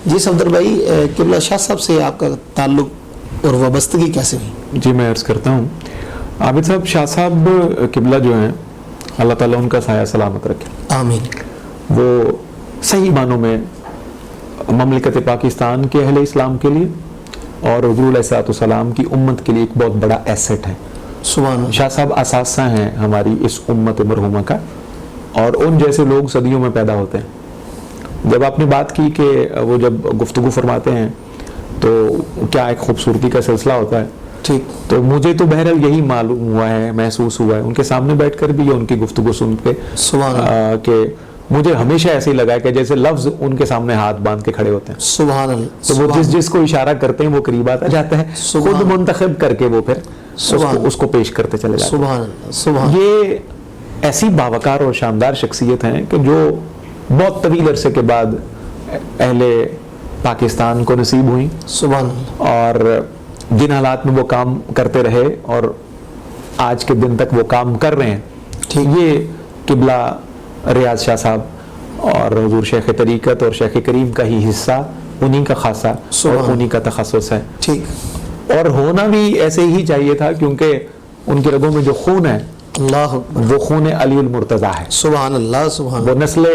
جی صفدر بھائی، قبلہ شاہ صاحب سے آپ کا تعلق اور وابستگی کیسے ہوئی؟ جی میں عرض کرتا ہوں، عابد صاحب شاہ صاحب قبلہ جو ہیں، اللہ تعالیٰ ان کا سایہ سلامت رکھے. آمین. وہ صحیح معنوں میں مملکت پاکستان کے اہل اسلام کے لیے اور حضور علیہ السلام کی امت کے لیے ایک بہت بڑا ایسٹ ہے. سبحان اللہ. شاہ صاحب اساسہ ہیں ہماری اس امت مرحومہ کا، اور ان جیسے لوگ صدیوں میں پیدا ہوتے ہیں. جب آپ نے بات کی کہ وہ جب گفتگو فرماتے ہیں تو کیا ایک خوبصورتی کا سلسلہ ہوتا ہے، ٹھیک، تو مجھے تو بہرحال یہی معلوم ہوا ہے، محسوس ہوا ہے ان کے سامنے بیٹھ کر بھی، ان کی گفتگو سن کے، سبحان اللہ، کہ مجھے ہمیشہ ایسے ہی لگا ہے کہ جیسے لفظ ان کے سامنے ہاتھ باندھ کے کھڑے ہوتے ہیں. سبحان اللہ. تو وہ جس کو اشارہ کرتے ہیں وہ قریب آتا جاتا ہے، خود منتخب کر کے وہ پھر اس کو پیش کرتے چلے جاتے ہیں. سبحان اللہ. سبحان. یہ ایسی باوقار اور شاندار شخصیت ہیں کہ جو بہت طویل عرصے کے بعد اہل پاکستان کو نصیب ہوئیں، سبحان اللہ. اور جن حالات میں وہ کام کرتے رہے اور آج کے دن تک وہ کام کر رہے ہیں. یہ قبلہ ریاض شاہ صاحب اور حضور شیخ طریقت اور شیخ کریم کا ہی حصہ، انہی کا خاصہ اور انہی کا تخصص ہے. ٹھیک. اور ہونا بھی ایسے ہی چاہیے تھا، کیونکہ ان کی رگوں میں جو خون ہے اللہ وہ خون علی المرتضیٰ ہے. سبحان اللہ. سبحان وہ نسل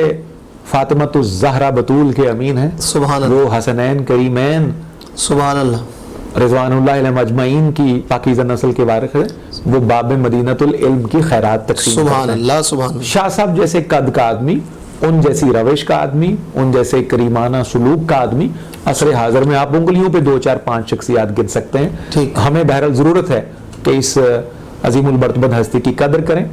فاطمۃ الزہرا بطول کے امین ہیں. سبحان اللہ. وہ حسنین کریمین سبحان اللہ. رضوان اللہ علیہم اجمعین کی پاکیزہ نسل کے وارث ہیں. وہ باب مدینۃ العلم کی خیرات تقسیم کرتے ہیں. سبحان اللہ. سبحان اللہ. شاہ صاحب جیسے قد کا آدمی، ان جیسی روش کا آدمی، ان جیسے کریمانہ سلوک کا آدمی، عصر حاضر میں آپ انگلیوں پہ 2 4 5 شخصیات گن سکتے ہیں. ہمیں بہرحال ضرورت ہے کہ اس عظیم المرتبہ ہستی کی قدر کریں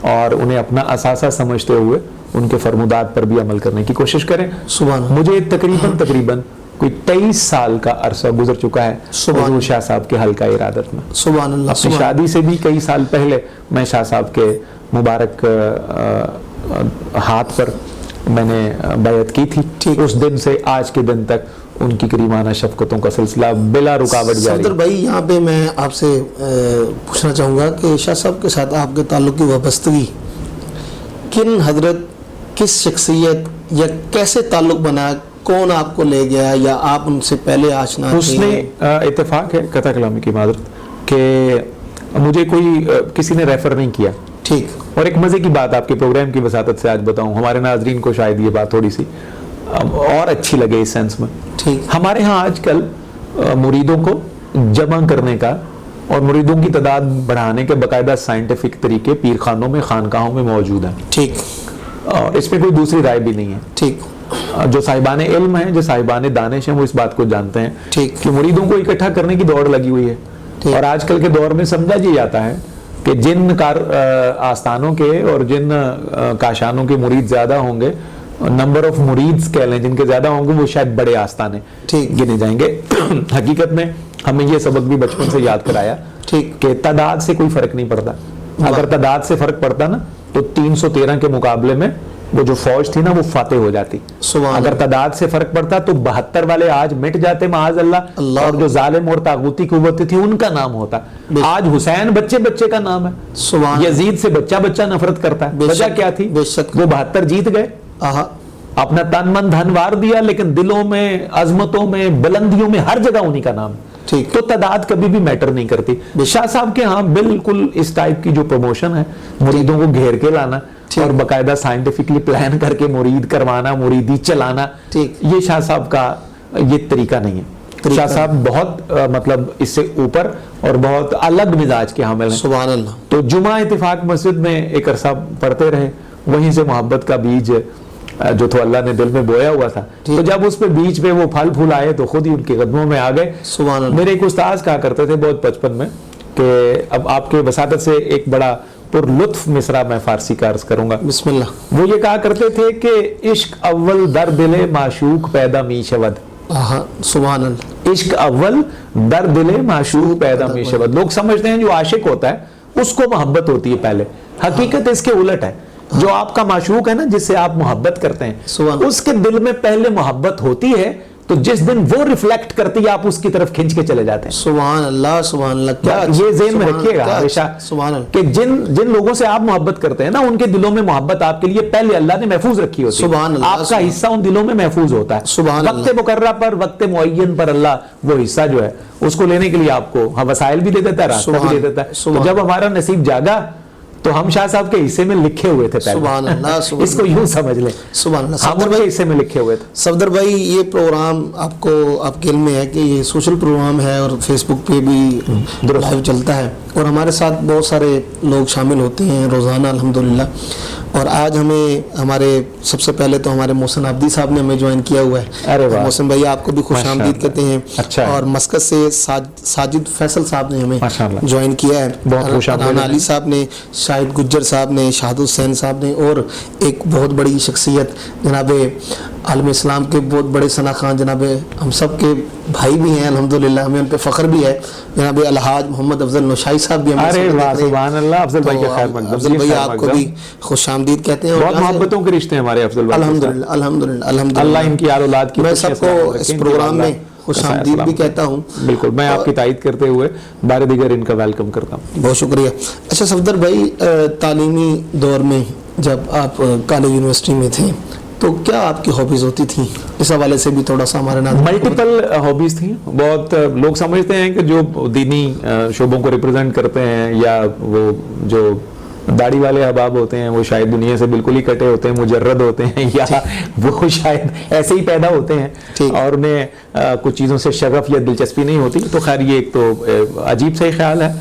اور انہیں اپنا اثاثہ سمجھتے ہوئے ان کے فرمودات پر بھی عمل کرنے کی کوشش کریں. سبحان اللہ. مجھے تقریباً کوئی 23 سال کا عرصہ گزر چکا ہے حضور شاہ صاحب کے حلقہ ارادت میں. سبحان اللہ. اپنی شادی سے بھی کئی سال پہلے میں شاہ صاحب کے مبارک ہاتھ پر میں نے بیعت کی تھی. اس دن سے آج کے دن تک ان کی کریمانہ شفقتوں کا سلسلہ بلا رکاوٹ جاری. صدر بھائی، یہاں پہ میں آپ سے پوچھنا چاہوں گا کہ شاہ صاحب کے ساتھ آپ کے تعلق کی وابستگی کن حضرت، کس شخصیت یا کیسے تعلق بنا، کون آپ کو لے گیا یا آپ ان سے پہلے آشنا تھے؟ اس نے اتفاق ہے، قطع کلامی کی معذرت، کہ مجھے کوئی کسی نے ریفر نہیں کیا. ٹھیک. اور ایک مزے کی بات آپ کے پروگرام کی وساطت سے آج بتاؤں، ہمارے ناظرین کو شاید یہ بات تھوڑی سی اور اچھی لگے اس سینس میں. ٹھیک. ہمارے ہاں آج کل مریدوں کو جمع کرنے کا اور مریدوں کی تعداد بڑھانے کے باقاعدہ سائنٹیفک طریقے پیر خانوں میں، خانقاہوں میں موجود ہیں. ٹھیک. اور اس میں کوئی دوسری رائے بھی نہیں ہے. ٹھیک. جو صاحبان علم ہیں، جو صاحبان دانش ہیں، وہ اس بات کو جانتے ہیں کہ مریدوں کو اکٹھا کرنے کی دوڑ لگی ہوئی ہے. اور آج کل کے دور میں سمجھا جی جاتا ہے کہ جن آستانوں کے اور جن کاشانوں کے مرید زیادہ ہوں گے، نمبر آف مریدز کہہ لیں، جن کے زیادہ ہوں گے، وہ شاید بڑے آستانے گنے جائیں گے. حقیقت میں ہمیں یہ سبق بھی بچپن سے یاد کرایا کہ تعداد سے کوئی فرق نہیں پڑتا. اگر تعداد سے فرق پڑتا نا تو 313 کے مقابلے میں وہ جو فوج تھی نا وہ فاتح ہو جاتی. اگر تعداد سے فرق پڑتا تو 72 والے آج مٹ جاتے معاذ اللہ، اور جو ظالم اور طاغوتی قوتیں تھی ان کا نام ہوتا. آج حسین بچے کا نام ہے، یزید سے بچہ نفرت کرتا ہے. وجہ کیا تھی؟ وہ 72 جیت گئے، اپنا تن من دھن وار دیا، لیکن دلوں میں، عظمتوں میں، بلندیوں میں ہر جگہ انہی کا نام. تو تعداد کبھی بھی میٹر نہیں کرتی. شاہ صاحب کے ہاں بالکل اس ٹائپ کی جو پروموشن ہے، مریدوں کو گھیر کے لانا اور باقاعدہ سائنٹیفکلی پلان کر کے مرید کروانا، مریدی چلانا، یہ شاہ صاحب کا یہ طریقہ نہیں ہے. شاہ صاحب بہت مطلب اس سے اوپر اور بہت الگ مزاج کے حامل ہیں. سبحان اللہ. تو جمعہ اتفاق مسجد میں ایک عرصہ پڑھتے رہے، وہیں سے محبت کا بیج جو تو اللہ نے دل میں بویا ہوا تھا، تو جب اس پہ بیچ پہ وہ پھل پھول آئے تو خود ہی ان کے قدموں میں آ گئے. سبحان اللہ. میرے ایک استاذ کہا کرتے تھے بہت بچپن میں کہ اب آپ کے وساطت سے ایک بڑا پر لطف مصرع میں فارسی کا عرض کروں گا. بسم اللہ. وہ یہ کہا کرتے تھے کہ عشق اول در دل معشوق پیدا می شود. سبحان اللہ. عشق اول در دل معشوق پیدا می شود. لوگ سمجھتے ہیں جو عاشق ہوتا ہے اس کو محبت ہوتی ہے پہلے. حقیقت اس کے الٹ ہے. جو آپ کا معشوق ہے نا، جس سے آپ محبت کرتے ہیں، اس کے دل میں پہلے محبت ہوتی ہے، تو جس دن وہ ریفلیکٹ کرتی ہے آپ اس کی طرف کھینچ کے چلے جاتے ہیں. سبحان اللہ سبحان اللہ. کیا یہ ذہن میں رکھیے گا ہمیشہ کہ جن لوگوں سے آپ محبت کرتے ہیں نا ان کے دلوں میں محبت آپ کے لیے پہلے اللہ نے محفوظ رکھی ہوتی ہے. آپ کا حصہ ان دلوں میں محفوظ ہوتا ہے. وقت مقررہ پر وقت معین پر اللہ وہ حصہ جو ہے اس کو لینے کے لیے آپ کو وسائل بھی دے دیتا ہے, راستہ بھی دے دیتا ہے. تو جب ہمارا نصیب جاگا تو ہم شاہ صاحب کے حصے میں لکھے ہوئے تھے پہلے. سبحان اللہ. اس کو یوں سمجھ لیں, سبحان اللہ. ہم کے حصے میں لکھے ہوئے تھے. صفدر بھائی یہ پروگرام آپ کے علم میں ہے کہ یہ سوشل پروگرام ہے اور فیس بک پہ بھی لائیو چلتا ہے اور ہمارے ساتھ بہت سارے لوگ شامل ہوتے ہیں روزانہ الحمدللہ. اور آج ہمارے سب سے پہلے تو ہمارے محسن عابدی صاحب نے ہمیں جوائن کیا ہوا ہے. محسن بھائی آپ کو بھی خوش آمدید کہتے ہیں. اور مسقط سے ساجد فیصل صاحب نے ہمیں جوائن کیا ہے. رانا علی صاحب نے, شاہد گجر صاحب نے, شہاد حسین صاحب نے, اور ایک بہت بڑی شخصیت جناب عالم اسلام کے بہت بڑے ثنا خان جناب ہم سب کے بھائی بھی ہیں الحمدللہ, ہمیں ان پہ فخر بھی ہے. جناب الحاج محمد افضل نوشائی صاحب بھی ہمیں. سبحان اللہ. افضل بھائی کا خیر مقدم. افضل بھائی آپ کو بھی خوش آمدید کہتے ہیں. بہت محبتوں کے رشتے ہیں ہمارے افضل بھائی. الحمدللہ الحمدللہ الحمدللہ. اللہ ان کی اولاد کی. میں سب کو اس پروگرام میں خوش آمدید بھی کہتا ہوں. بالکل, میں آپ کی تائید کرتے ہوئے بار دیگر ان کا ویلکم کرتا ہوں. بہت شکریہ. اچھا صفدر بھائی, تعلیمی دور میں جب آپ کالج یونیورسٹی میں تھے تو کیا آپ کی ہابیز ہوتی تھیں؟ اس حوالے سے بھی تھوڑا سا ہمارے ناظرین. ملٹیپل ہابیز تھیں. بہت لوگ سمجھتے ہیں کہ جو دینی شعبوں کو ریپرزینٹ کرتے ہیں یا وہ جو داڑھی والے احباب ہوتے ہیں وہ شاید دنیا سے بالکل ہی کٹے ہوتے ہیں, مجرد ہوتے ہیں, یا وہ شاید ایسے ہی پیدا ہوتے ہیں اور انہیں کچھ چیزوں سے شغف یا دلچسپی نہیں ہوتی. تو خیر یہ ایک تو عجیب سا ہی خیال ہے.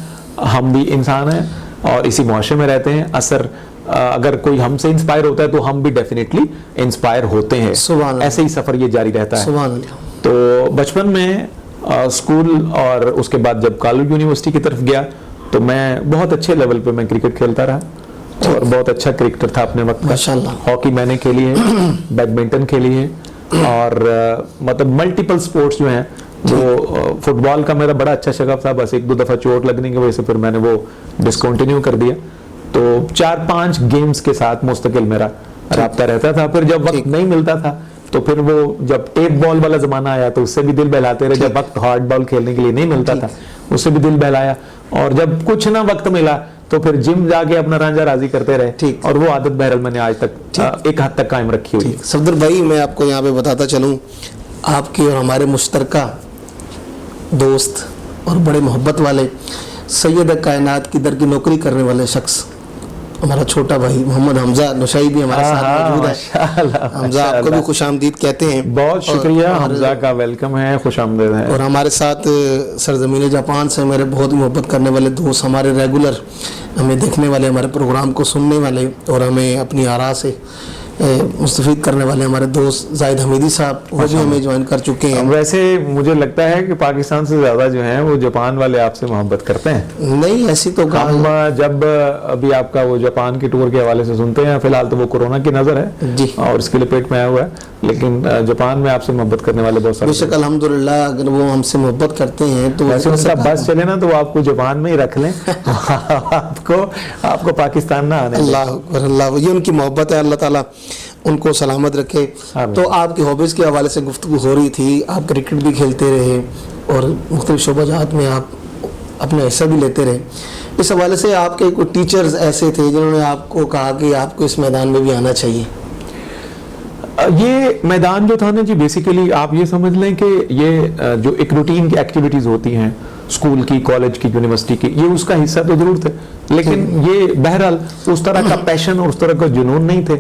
ہم بھی انسان ہیں اور اسی معاشرے میں رہتے ہیں. اثر اگر کوئی ہم سے انسپائر ہوتا ہے تو ہم بھی ڈیفینیٹلی انسپائر ہوتے ہیں. ایسے ہی سفر یہ جاری رہتا ہے. تو بچپن میں اسکول اور اس کے بعد جب کالج یونیورسٹی کی طرف گیا تو میں بہت اچھے لیول پہ میں کرکٹ کھیلتا رہا اور بہت اچھا کرکٹر تھا اپنے وقت کا. ہاکی میں نے کھیلی ہے, بیڈمنٹن کھیلی ہے, اور مطلب ملٹیپل سپورٹس جو ہیں وہ فٹ بال کا میرا بڑا اچھا شغف تھا. بس ایک دو دفعہ چوٹ لگنے کی وجہ سے پھر میں نے وہ ڈسکنٹینیو کر دیا. تو 4-5 گیمز کے ساتھ مستقل میرا رابطہ رہتا تھا. پھر جب وقت نہیں ملتا تھا تو پھر وہ جب ٹیپ بال والا زمانہ آیا تو اس سے بھی دل بہلاتے رہے. جب وقت ہارڈ بال کھیلنے کے لیے نہیں ملتا تھا اس سے بھی دل بہلایا. اور جب کچھ نہ وقت ملا تو پھر جم جا کے اپنا رانجھا راضی کرتے رہے. اور وہ عادت بہرحال میں نے آج تک ایک حد تک قائم رکھی ہوئی. صفدر بھائی میں آپ کو یہاں پہ بتاتا چلوں, آپ کے اور ہمارے مشترکہ دوست اور بڑے محبت والے سید کائنات کی در کی نوکری کرنے والے شخص ہمارا چھوٹا بھائی محمد حمزہ نوشائی بھی ہمارے ساتھ موجود ہے. حمزہ آپ کو بھی خوش آمدید کہتے ہیں. بہت شکریہ, حمزہ کا ویلکم ہے, خوش آمدید ہے. اور ہمارے ساتھ سرزمین جاپان سے میرے بہت محبت کرنے والے دوست, ہمارے ریگولر ہمیں دیکھنے والے, ہمارے پروگرام کو سننے والے اور ہمیں اپنی آراء سے مستفید کرنے والے ہمارے دوست زاہد حمیدی صاحب, وہ بھی ہمیں جوائن کر چکے ہیں. ویسے مجھے لگتا ہے کہ پاکستان سے زیادہ جو ہیں وہ جاپان والے آپ سے محبت کرتے ہیں. نہیں ایسی تو ہم جب ابھی آپ کا وہ جاپان کی ٹور کے حوالے سے سنتے ہیں, فی الحال تو وہ کورونا کی نظر ہے جی اور اس کے لیے پیٹ میں آیا ہوا ہے, لیکن جاپان میں آپ سے محبت کرنے والے بہت سارے. بے شک الحمدللہ اگر وہ ہم سے محبت کرتے ہیں تو ویسے ان کا بس چلے نا تو آپ کو جاپان میں ہی رکھ لیں, آپ کو پاکستان نہ آنے. اللہ اکبر, اللہ, یہ ان کی محبت ہے, اللہ تعالیٰ ان کو سلامت رکھے. تو آپ کی ہابیز کے حوالے سے گفتگو ہو رہی تھی. آپ کرکٹ بھی کھیلتے رہے اور مختلف شعبہ جات میں آپ اپنا حصہ بھی لیتے رہے. اس حوالے سے آپ کے کوئی ٹیچرز ایسے تھے جنہوں نے آپ کو کہا کہ آپ کو اس میدان میں بھی آنا چاہیے؟ یہ میدان جو تھا نا جی, بیسیکلی آپ یہ سمجھ لیں کہ یہ جو ایک روٹین کی ایکٹیویٹیز ہوتی ہیں اسکول کی, کالج کی, یونیورسٹی کی, یہ اس کا حصہ تو ضرور تھے, لیکن یہ بہرحال اس طرح کا پیشن اور اس طرح کا جنون نہیں تھے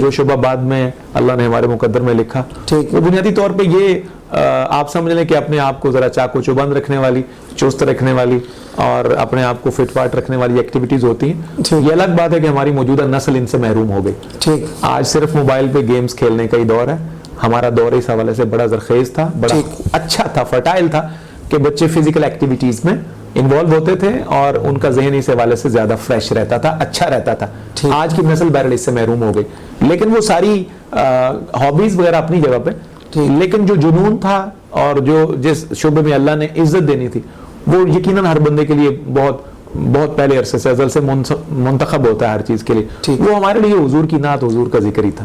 جو شعبہ بعد میں اللہ نے ہمارے مقدر میں لکھا. وہ بنیادی طور پہ یہ آپ سمجھ لیں کہ اپنے آپ کو ذرا چاق و چوبند رکھنے والی, چست رکھنے والی اور اپنے آپ کو فٹ فاٹ رکھنے والی ایکٹیویٹیز ہوتی ہیں. یہ الگ بات ہے کہ ہماری موجودہ نسل ان سے محروم ہو گئی. آج صرف موبائل پہ گیمز کھیلنے کا ہی دور ہے. ہمارا دور اس حوالے سے بڑا زرخیز تھا, بڑا اچھا تھا, فرٹائل تھا کہ بچے فزیکل ایکٹیویٹیز میں انوالو ہوتے تھے اور ان کا ذہن اس حوالے سے زیادہ فریش رہتا تھا, اچھا رہتا تھا. آج کی نسل بہرحال اس سے محروم ہو گئی, لیکن وہ ساری ہابیز وغیرہ اپنی جگہ پہ, لیکن جو جنون تھا اور جو جس شعبے میں اللہ نے عزت دینی تھی وہ یقیناً ہر بندے کے لیے بہت پہلے عرصے سے ازل سے منتخب ہوتا ہے ہر چیز کے لیے. وہ ہمارے لیے حضور کی نعت, حضور کا ذکر ہی تھا.